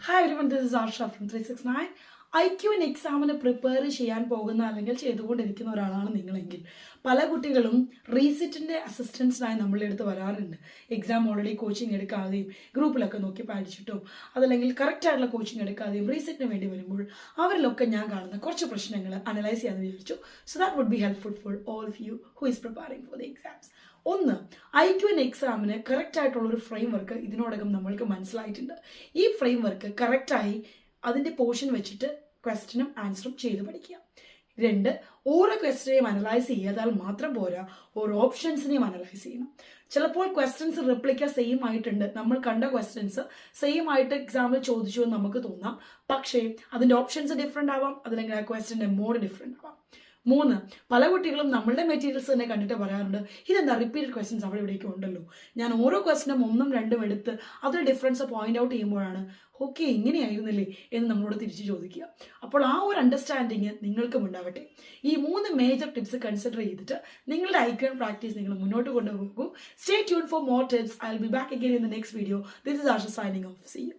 Hi everyone, this is Arsha from 369. IQ എക്സാമിന് prepare ചെയ്യാൻ പോകുന്ന അല്ലെങ്കിൽ ചെയ്തുകൊണ്ടിരിക്കുന്ന ഒരാളാണ് നിങ്ങളെങ്കിൽ പല കുട്ടികളും റീസിറ്റിന്റെ അസിസ്റ്റൻസിനായി നമ്മളുടെ അടുത്ത് വരാറുണ്ട്. എക്സാം ഓൾറെഡി കോച്ചിങ് എടുക്കാതെയും ഗ്രൂപ്പിലൊക്കെ നോക്കി പഠിച്ചിട്ടും അതല്ലെങ്കിൽ കറക്റ്റ് ആയിട്ടുള്ള കോച്ചിങ് എടുക്കാതെയും റീസിറ്റിന് വേണ്ടി വരുമ്പോൾ അവരിലൊക്കെ ഞാൻ കാണുന്ന കുറച്ച് പ്രശ്നങ്ങൾ അനലൈസ് ചെയ്യാൻ വിചാരിച്ചു. So that would be helpful for all of you who is preparing for the exams. ഒന്ന്, IQ എക്സാമിന് കറക്റ്റ് ആയിട്ടുള്ള ഒരു ഫ്രെയിം വർക്ക് ഇതിനോടകം നമ്മൾക്ക് മനസ്സിലായിട്ടുണ്ട്. ഈ ഫ്രെയിം വർക്ക് കറക്റ്റായി അതിൻ്റെ പോർഷൻ വെച്ചിട്ട് ക്വസ്റ്റ്യനും ആൻസറും ചെയ്ത് പഠിക്കുക. രണ്ട്, ഓരോ ക്വസ്റ്റ്യനെയും അനലൈസ് ചെയ്താൽ മാത്രം പോരാ, ഓരോ ഓപ്ഷൻസിനെയും അനലൈസ് ചെയ്യണം. ചിലപ്പോൾ ക്വസ്റ്റ്യൻസ് റിപ്ലിക്ക സെയിം ആയിട്ടുണ്ട്, നമ്മൾ കണ്ട ക്വസ്റ്റ്യൻസ് സെയിം ആയിട്ട് എക്സാമിൽ ചോദിച്ചു എന്ന് നമുക്ക് തോന്നാം. പക്ഷേ അതിൻ്റെ ഓപ്ഷൻസ് ഡിഫറെൻ്റ് ആവാം, അതല്ലെങ്കിൽ ആ ക്വസ്റ്റ്യൻ്റെ മോഡ് ഡിഫറെൻ്റ് ആവാം. മൂന്ന്, പല കുട്ടികളും നമ്മളുടെ മെറ്റീരിയൽസ് തന്നെ കണ്ടിട്ട് പറയാറുണ്ട്, ഇതെന്താ റിപ്പീറ്റഡ് ക്വസ്റ്റ്യൻസ് അവിടെ ഇവിടേക്ക് ഉണ്ടല്ലോ. ഞാൻ ഓരോ ക്വസ്റ്റ്യനും ഒന്നും രണ്ടും എടുത്ത് അതിൽ ഡിഫറൻസ് പോയിന്റ് ഔട്ട് ചെയ്യുമ്പോഴാണ് ഓക്കെ ഇങ്ങനെയായിരുന്നില്ലേ എന്ന് നമ്മളോട് തിരിച്ച് ചോദിക്കുക. അപ്പോൾ ആ ഒരു അണ്ടർസ്റ്റാൻഡിങ് നിങ്ങൾക്കും ഉണ്ടാവട്ടെ. ഈ 3 മേജർ ടിപ്സ് കൺസിഡർ ചെയ്തിട്ട് നിങ്ങളുടെ IQ പ്രാക്ടീസ് നിങ്ങൾ മുന്നോട്ട് കൊണ്ടുപോകൂ. Stay tune for more tips. I will be back again in the next video. This is Arsha signing off. See U.